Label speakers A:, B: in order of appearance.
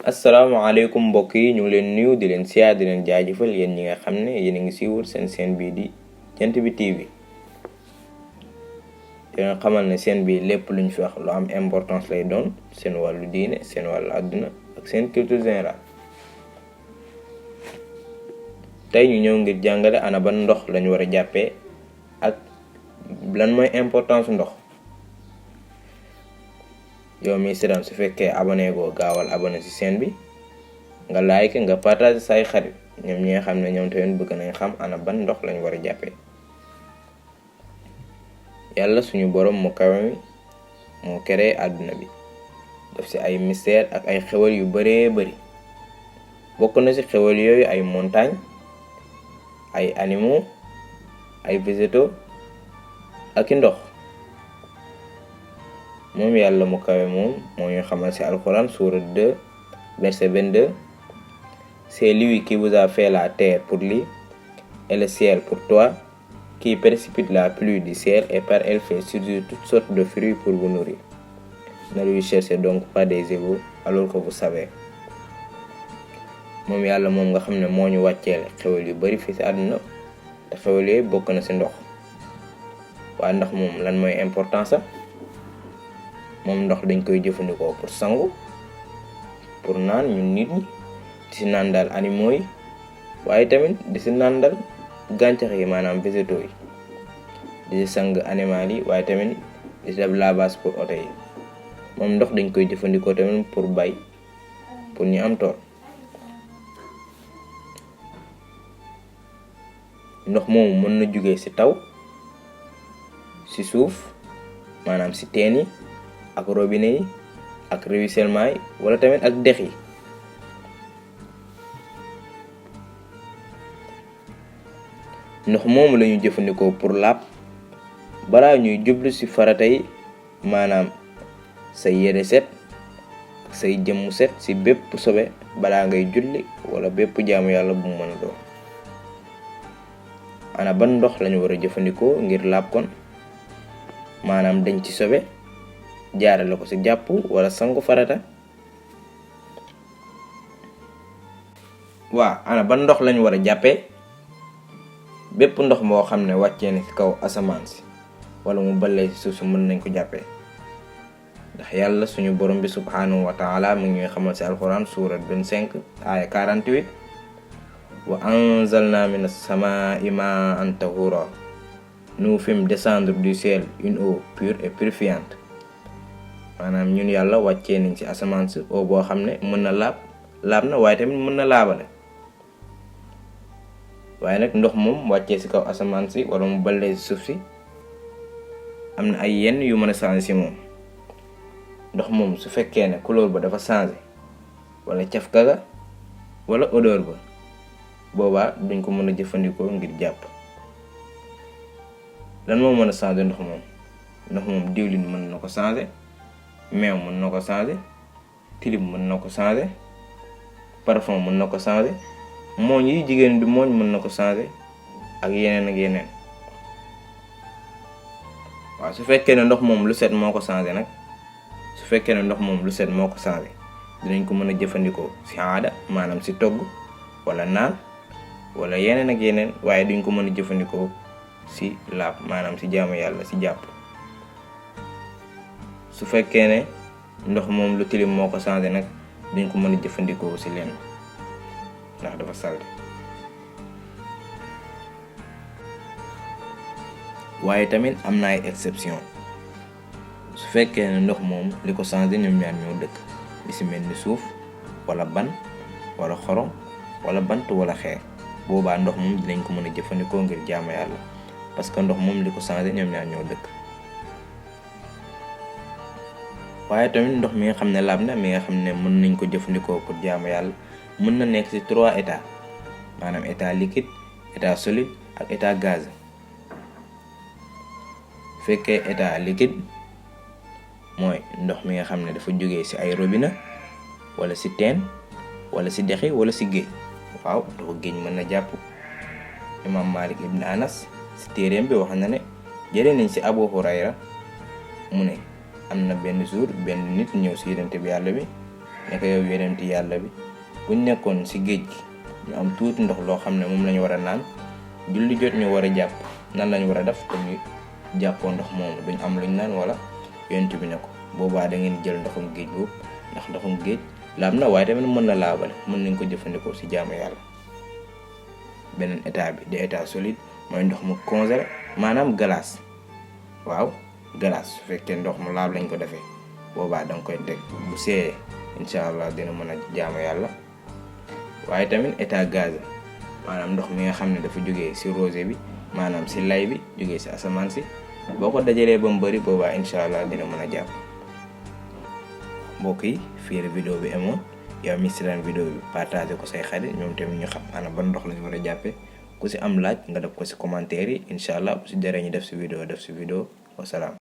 A: asalaamaaleykum mbokk yi ñu ngi leen nuyu di leen siyaar di leen jaajëfal yéen ñi nga xam ne yéen a ngi siiwul seen bii di Jant Bi TV dina xamal ne seen bii lépp luñ fi wax lu am importance lay doon seen wàllu diine seen wàllu àdduna ak seen culture générale. tey ñu ñëw ngir jàngale ana ban ndox lañu war a jàppee ak lan mooy importance ndox. yow mi seetaan su fekkee abonné goo gaawal abonné ci chaîne bi nga like nga partage say xarit ñoom ñi nga xam ne ñoom tamit bëgg nañ xam ana ban ndox lañ war a jàppee. yàlla suñu borom mu kawe mi moo créé àdduna bi def ci ay mystère ak ay xewal yu bëree bëri bokk na ci xewal yooyu ay montagne ay animaux ay végétaux ak i ndox. moom yàlla mu kawe moom moo ñu xamal ci alxuraan sourate 2 verset 22 c'est lui qui vous a fait la terre pour lui et le ciel pour toi, qui précipite la pluie du ciel et par elle fait surgir toutes sortes de fruits pour vous nourrir. Ne lui cherchez donc pas des égaux alors que vous savez. moom yàlla moom nga xam ne moo ñu wàcceel xewal yu bari fii ci àdduna te xewal yooyu bokk na ci ndox. waaye ndox moom lan mooy importance moom ndox dañ koy jëfandikoo pour sangu pour naan ñun nit ñi di ci naan daal animaux yi waaye tamit di ci naan daal gàncax yi maanaam végétaux yi di ci sang animal yi waaye tamit di ci def lavage pour oto yi. moom ndox dañ koy jëfandikoo tamit pour bay pour ñu am tool. ndox moomu mën na jóge ci taw ci suuf maanaam ci teen yi ak robinet yi ak ruissellement yi wala tamit ak dex yi. ndox moomu la ñu jëfandikoo pour laab balaa ñuy jublu ci farata yi maanaam say yére set ak say jëmm set ci bépp sobe balaa ngay julli wala bépp jaamu yàlla bu mu mën a doon. ana ban ndox lañu war a jëfandikoo ngir laab kon maanaam dañ ci sobe jaarale ko ci jàpp wala sangu farata. ana ban ndox lañu war a jàppee bépp ndox moo xam ne wàccee na ci kaw asamaan si wala mu ballee ci suuf si mën nañ ko jàppee ndax yàlla suñu borom bi subhanahu wa taala mu ngi ñuy xamal ci alxuraan surat 25 aya 48 wa anzalna minas samaa'i maa'an tahura nous fîmes descendre du ciel une eau pure et purifiante. maanaam ñun yàlla wàccee nañ ci asamaan si eau boo xam ne mën na laab na waaye tamit mën na laabale. waaye nag ndox moom wàccee ci kaw asamaan si wala mu ballee ci suuf si am na ay yenn yu mën a changer ci moom. ndox moom su fekkee ne couleur ba dafa changer wala cafka ga wala odeur ba boobaa duñ ko mën a jëfandikoo ngir jàpp. lan moo mën a changer ndox moom diwlin mën na ko changer, meew mën na ko changer, tilim mën na ko changer, parfum mën na ko changer, mooñ yi jigéen bi mooñ mën na ko changer ak yeneen ak yeneen. waaw su fekkee ne ndox moom lu set moo ko changer nag dinañ ko mën a jëfandikoo ci aada maanaam ci togg wala naan wala yeneen ak yeneen waaye duñ ko mën a jëfandikoo ci laab maanaam ci jaamu yàlla ci jàpp. su fekkee ne ndox moom lu tilim moo ko changer nag duñ ko mën a jëfandikoo ci lenn ndax dafa salte. waaye tamit am na ay exception su fekkee ne ndox moom li ko changer ñoom ñaar ñoo dëkk li ci mel ni suuf wala ban wala xorom wala bant wala xeer boobaa ndox moom dinañ ko mën a jëfandikoo ngir jaamu yàlla parce que ndox moom li ko changer ñoom ñaar ñoo dëkk. waaye tamit ndox mi nga xam ne laab na mi nga xam ne mën nañ ko jëfandikoo pour jaamu yàlla mën na nekk ci 3 états maanaam état liquide état solide ak état gaz. fekkee état liquide mooy ndox mi nga xam ne dafa jógee ci ay robinet wala ci teen wala ci dexi wala ci géej. waaw ndoxu géej mën na jàpp. imam Malik ibn Anas ci téereem bi wax na ne jëlee nañ ci Abu Hurayra mu ne am na benn jour benn nit ñëw ci yonent bi yàlla bi ne ko yow yonenti yàlla bi buñ nekkoon ci géej gi ñu am tuuti ndox loo xam ne moom lañu war a naan julli jot ñu war a jàpp nan lañu war a def pour ñu jàppoo ndox moomu duñ am luñ naan wala yonent bi ne ko boobaa da ngeen jël ndoxum géej boobu ndax ndoxum géej laab na waaye tamit mën na laabale mën nañ ko jëfandikoo ci jaamu yàlla. beneen état bi di état solide mooy ndox mu congelé maanaam glace. waaw glace su fekkee ndox mu laab lañ ko defee boobaa da nga koy teg bu seeyee incha allah dina mën a jaamu yàlla. waaye tamit état gaz maanaam ndox mi nga xam ne dafa jógee ci rosée bi maanaam ci lay bi jógee ci asamaan si boo ko dajalee ba mu bëri boobaa incha allah dina mën a jàpp. mbokk yi fii la vidéo bi amoon yow mi si leen vidéo bi partagé ko say xarit ñoom tamit ñu xam ana ban ndox lañu war a jàppee ku ci am laaj nga def ko ci commentaire yi incha allah bu ci jaree ñu def ci vidéo wasalaam.